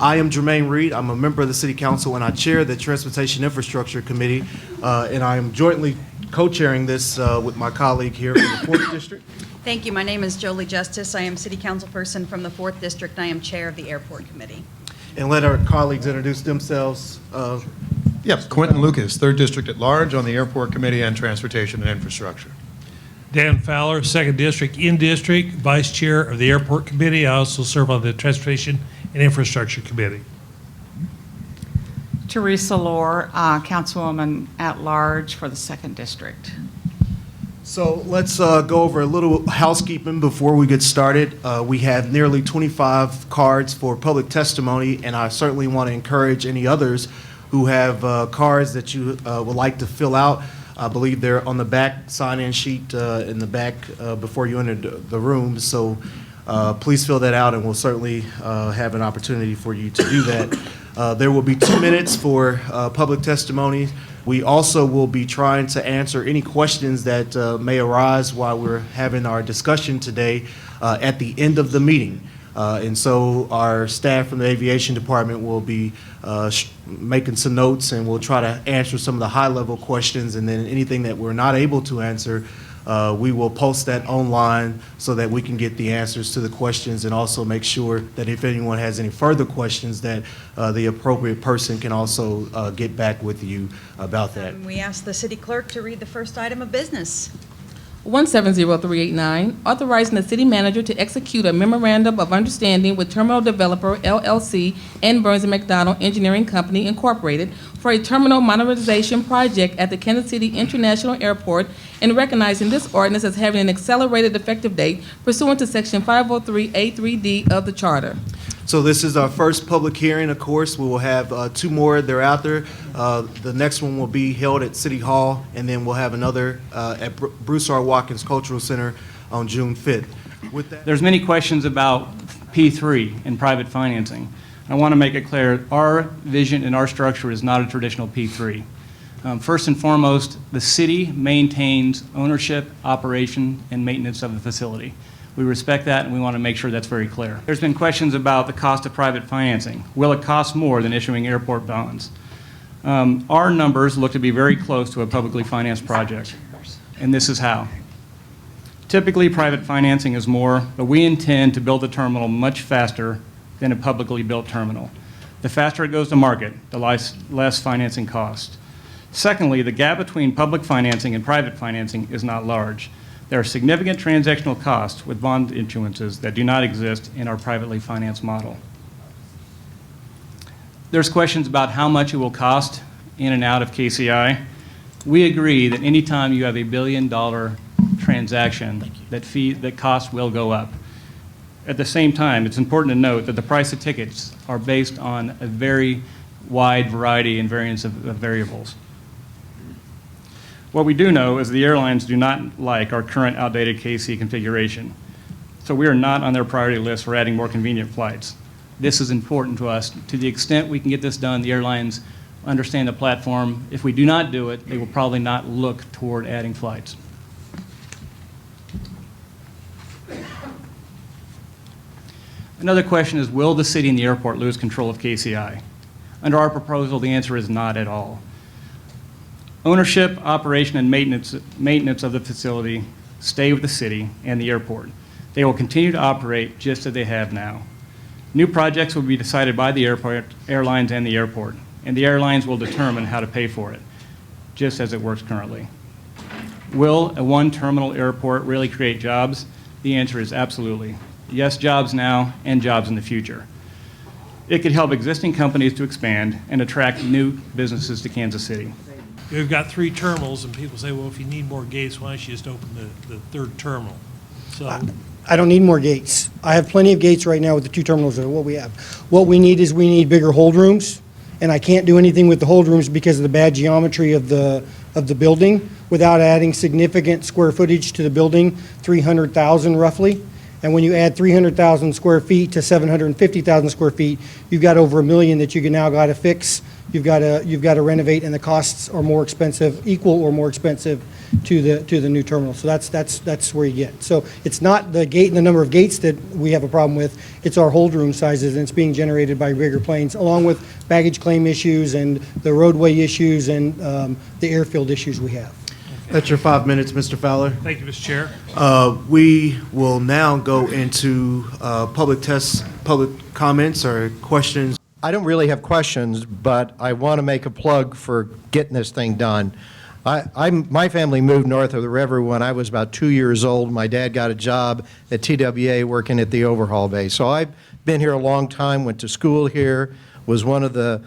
I am Jermaine Reed. I'm a member of the City Council and I chair the Transportation Infrastructure Committee, and I am jointly co-chairing this with my colleague here from the 4th District. Thank you. My name is Jolie Justice. I am City Councilperson from the 4th District, and I am Chair of the Airport Committee. And let our colleagues introduce themselves. Yep, Quentin Lucas, 3rd District at large on the Airport Committee on Transportation and Infrastructure. Dan Fowler, 2nd District, in-district, Vice Chair of the Airport Committee. I also serve on the Transportation and Infrastructure Committee. Teresa Lohr, Councilwoman at large for the 2nd District. So let's go over a little housekeeping before we get started. We have nearly 25 cards for public testimony, and I certainly want to encourage any others who have cards that you would like to fill out. I believe they're on the back sign-in sheet in the back before you enter the room. So please fill that out, and we'll certainly have an opportunity for you to do that. There will be 2 minutes for public testimony. We also will be trying to answer any questions that may arise while we're having our discussion today at the end of the meeting. And so our staff from the Aviation Department will be making some notes, and we'll try to answer some of the high-level questions, and then anything that we're not able to answer, we will post that online so that we can get the answers to the questions, and also make sure that if anyone has any further questions, that the appropriate person can also get back with you about that. We ask the City Clerk to read the first item of business. 170389, authorizing the city manager to execute a memorandum of understanding with Terminal Developer LLC and Burns & McDonnell Engineering Company Incorporated for a terminal modernization project at the Kansas City International Airport, and recognizing this ordinance as having an accelerated effective date pursuant to Section 503A3D of the Charter. So this is our first public hearing. Of course, we will have 2 more thereafter. The next one will be held at City Hall, and then we'll have another at Bruce R. Watkins Cultural Center on June 5th. With that, there's many questions about P3 and private financing. I want to make it clear, our vision and our structure is not a traditional P3. First and foremost, the city maintains ownership, operation, and maintenance of the facility. We respect that, and we want to make sure that's very clear. There's been questions about the cost of private financing. Will it cost more than issuing airport bonds? Our numbers look to be very close to a publicly financed project, and this is how. Typically, private financing is more, but we intend to build the terminal much faster than a publicly built terminal. The faster it goes to market, the less financing cost. Secondly, the gap between public financing and private financing is not large. There are significant transactional costs with bond issuances that do not exist in our privately financed model. There's questions about how much it will cost in and out of KCI. We agree that anytime you have a $1 billion transaction, that cost will go up. At the same time, it's important to note that the price of tickets are based on a very wide variety and variance of variables. What we do know is the airlines do not like our current outdated KC configuration. So we are not on their priority list for adding more convenient flights. This is important to us. To the extent we can get this done, the airlines understand the platform. If we do not do it, they will probably not look toward adding flights. Another question is, will the city and the airport lose control of KCI? Under our proposal, the answer is not at all. Ownership, operation, and maintenance of the facility stay with the city and the airport. They will continue to operate just as they have now. New projects will be decided by the airlines and the airport, and the airlines will determine how to pay for it, just as it works currently. Will a one-terminal airport really create jobs? The answer is absolutely. Yes, jobs now and jobs in the future. It could help existing companies to expand and attract new businesses to Kansas City. We've got 3 terminals, and people say, well, if you need more gates, why don't you just open the 3rd terminal? So I don't need more gates. I have plenty of gates right now with the 2 terminals that are what we have. What we need is we need bigger hold rooms, and I can't do anything with the hold rooms because of the bad geometry of the building without adding significant square footage to the building, 300,000 roughly. And when you add 300,000 square feet to 750,000 square feet, you've got over $1 million that you can now got to fix you've got to renovate, and the costs are more expensive, equal or more expensive to the new terminal. So that's where you get. So it's not the gate and the number of gates that we have a problem with, it's our hold room sizes, and it's being generated by bigger planes, along with baggage claim issues and the roadway issues and the airfield issues we have. That's your 5 minutes, Mr. Fowler. Thank you, Mr. Chair. We will now go into public comments or questions. I don't really have questions, but I want to make a plug for getting this thing done. My family moved north of the river when I was about 2 years old. My dad got a job at TWA working at the overhaul bay. So I've been here a long time, went to school here, was one of the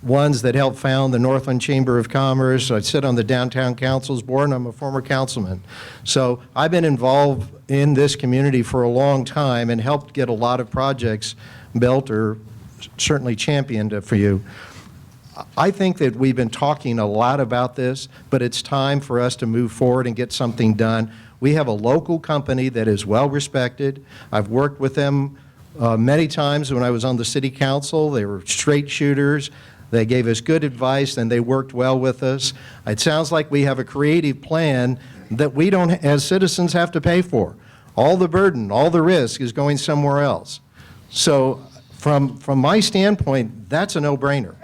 ones that helped found the Northland Chamber of Commerce. I sit on the Downtown Council's board, and I'm a former councilman. So I've been involved in this community for a long time and helped get a lot of projects built or certainly championed for you. I think that we've been talking a lot about this, but it's time for us to move forward and get something done. We have a local company that is well respected. I've worked with them many times when I was on the city council. They were straight shooters. They gave us good advice, and they worked well with us. It sounds like we have a creative plan that we don't, as citizens, have to pay for. All the burden, all the risk is going somewhere else. So from my standpoint, that's a no-brainer.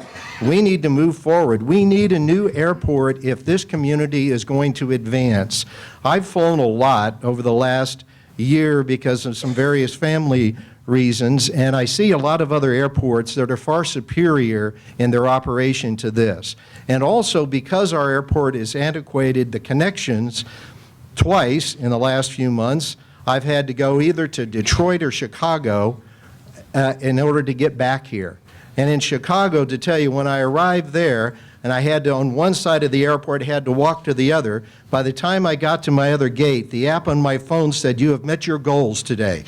We need to move forward. We need a new airport if this community is going to advance. I've flown a lot over the last year because of some various family reasons, and I see a lot of other airports that are far superior in their operation to this. And also, because our airport is antiquated, the connections, twice in the last few months, I've had to go either to Detroit or Chicago in order to get back here. And in Chicago, to tell you, when I arrived there, and I had to, on one side of the airport, had to walk to the other, by the time I got to my other gate, the app on my phone said, "You have met your goals today."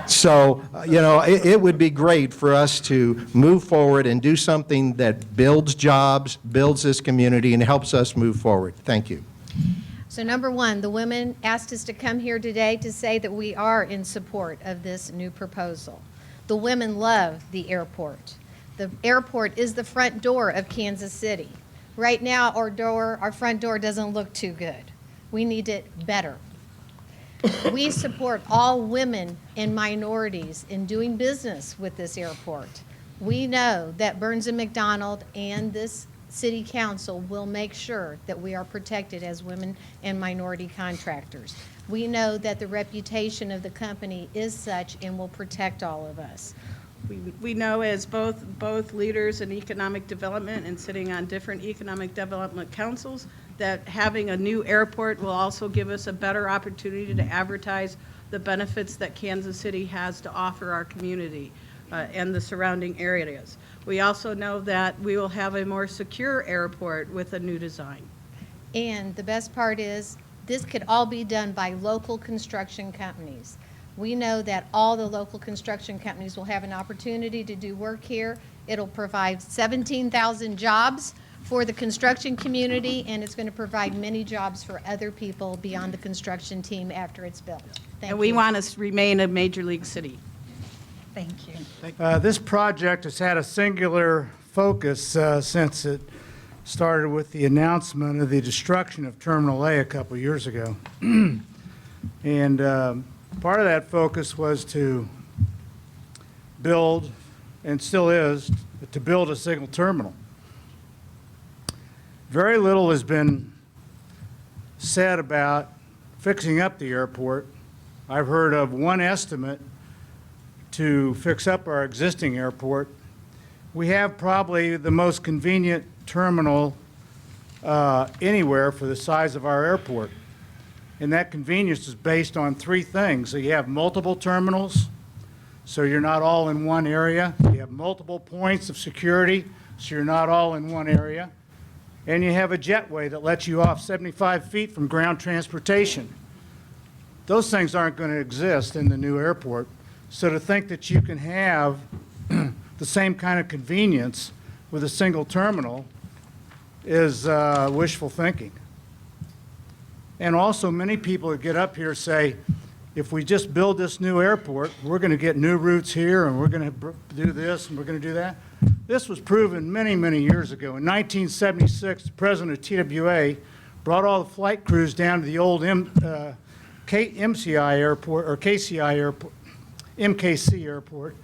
So, you know, it would be great for us to move forward and do something that builds jobs, builds this community, and helps us move forward. Thank you. So number one, the women asked us to come here today to say that we are in support of this new proposal. The women love the airport. The airport is the front door of Kansas City. Right now, our front door doesn't look too good. We need it better. We support all women and minorities in doing business with this airport. We know that Burns & McDonnell and this City Council will make sure that we are protected as women and minority contractors. We know that the reputation of the company is such and will protect all of us. We know as both leaders in economic development and sitting on different economic development councils that having a new airport will also give us a better opportunity to advertise the benefits that Kansas City has to offer our community and the surrounding areas. We also know that we will have a more secure airport with a new design. And the best part is this could all be done by local construction companies. We know that all the local construction companies will have an opportunity to do work here. It'll provide 17,000 jobs for the construction community, and it's going to provide many jobs for other people beyond the construction team after it's built. Thank And we you. want to remain a major league city. Thank you. This project has had a singular focus since it started with the announcement of the destruction of Terminal A a couple years ago. And part of that focus was to build, and still is, to build a single terminal. Very little has been said about fixing up the airport. I've heard of one estimate to fix up our existing airport. We have probably the most convenient terminal anywhere for the size of our airport. And that convenience is based on three things. So you have multiple terminals, so you're not all in one area. You have multiple points of security, so you're not all in one area. And you have a jetway that lets you off 75 feet from ground transportation. Those things aren't going to exist in the new airport. So to think that you can have the same kind of convenience with a single terminal is wishful thinking. And also, many people that get up here say, if we just build this new airport, we're going to get new routes here, and we're going to do this, and we're going to do that. This was proven many, many years ago. In 1976, the president of TWA brought all the flight crews down to the old MCI airport, or KCI airport, MKC airport,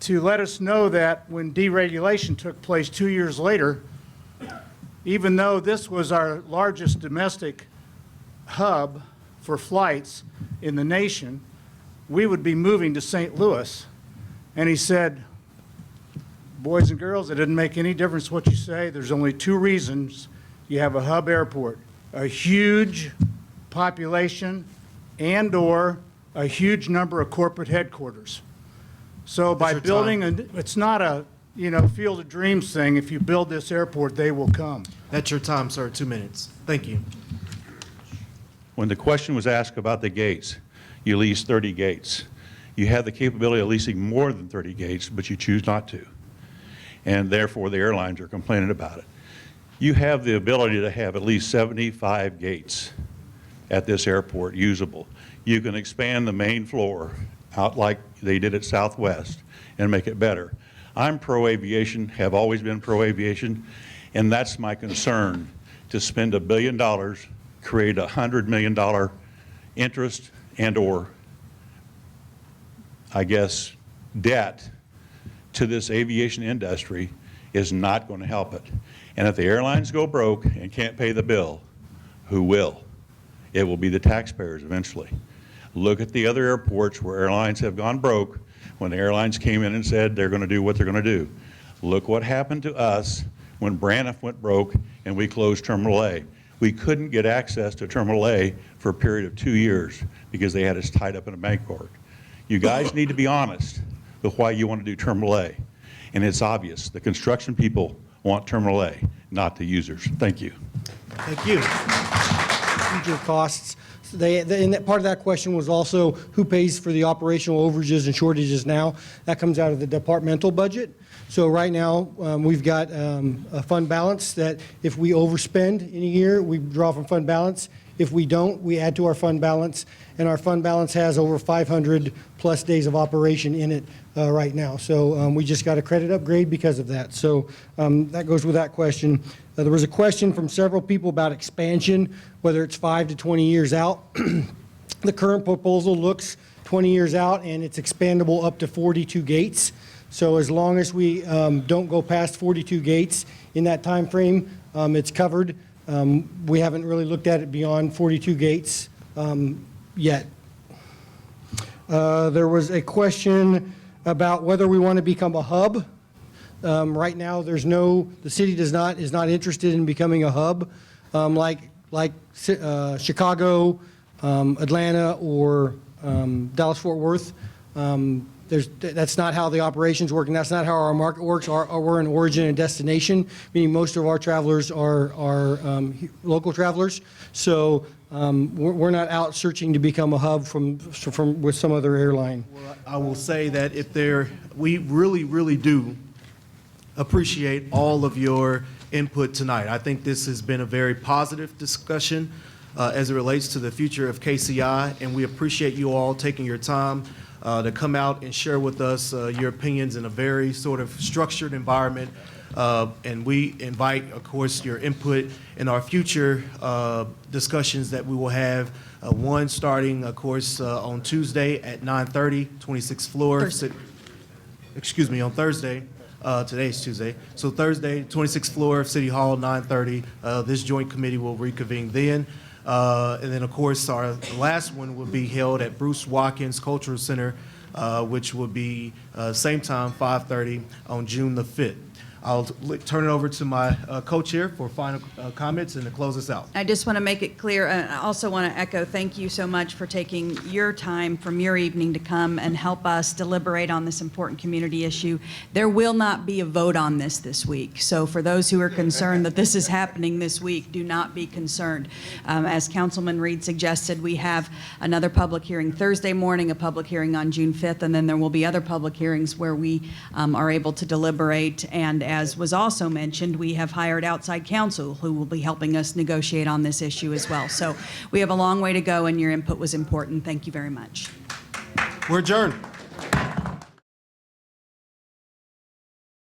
to let us know that when deregulation took place 2 years later, even though this was our largest domestic hub for flights in the nation, we would be moving to St. Louis. And he said, boys and girls, it didn't make any difference what you say. There's only two reasons you have a hub airport: a huge population and/or a huge number of corporate headquarters. So by building, it's not a field of dreams thing. If you build this airport, they will come. That's your time, sir. 2 minutes. Thank you. When the question was asked about the gates, you lease 30 gates. You have the capability of leasing more than 30 gates, but you choose not to. And therefore, the airlines are complaining about it. You have the ability to have at least 75 gates at this airport usable. You can expand the main floor out like they did at Southwest and make it better. I'm pro-aviation, have always been pro-aviation, and that's my concern, to spend $1 billion, create $100 million interest and/or, I guess, debt to this aviation industry is not going to help it. And if the airlines go broke and can't pay the bill, who will? It will be the taxpayers eventually. Look at the other airports where airlines have gone broke when the airlines came in and said they're going to do what they're going to do. Look what happened to us when Braniff went broke and we closed Terminal A. We couldn't get access to Terminal A for a period of 2 years because they had us tied up in a bank board. You guys need to be honest with why you want to do Terminal A. And it's obvious. The construction people want Terminal A, not the users. Thank you. Thank you. Future costs. And that part of that question was also who pays for the operational overages and shortages now. That comes out of the departmental budget. So right now, we've got a fund balance that if we overspend in a year, we draw from fund balance. If we don't, we add to our fund balance, and our fund balance has over 500 plus days of operation in it right now. So we just got a credit upgrade because of that. So that goes with that question. There was a question from several people about expansion, whether it's 5 to 20 years out. The current proposal looks 20 years out, and it's expandable up to 42 gates. So as long as we don't go past 42 gates in that time frame, it's covered. We haven't really looked at it beyond 42 gates yet. There was a question about whether we want to become a hub. Right now, the city is not interested in becoming a hub like Chicago, Atlanta, or Dallas-Fort Worth. That's not how the operations work, and that's not how our market works. We're an origin and destination, meaning most of our travelers are local travelers. So we're not out searching to become a hub with some other airline. Well, I will say that we really, really do appreciate all of your input tonight. I think this has been a very positive discussion as it relates to the future of KCI, and we appreciate you all taking your time to come out and share with us your opinions in a very sort of structured environment. And we invite, of course, your input in our future discussions that we will have. One starting, of course, on Tuesday at 9:30, 26th floor. Excuse me, on Thursday. Today's Tuesday. So Thursday, 26th floor of City Hall, 9:30. This joint committee will reconvene then. And then, of course, our last one will be held at Bruce Watkins Cultural Center, which will be same time, 5:30 on June the 5th. I'll turn it over to my co-chair for final comments and to close us out. I just want to make it clear, and I also want to echo thank you so much for taking your time from your evening to come and help us deliberate on this important community issue. There will not be a vote on this week. So for those who are concerned that this is happening this week, do not be concerned. As Councilman Reed suggested, we have another public hearing Thursday morning, a public hearing on June 5th, and then there will be other public hearings where we are able to deliberate. And as was also mentioned, we have hired outside counsel who will be helping us negotiate on this issue as well. So we have a long way to go, and your input was important. Thank you very much. We're adjourned.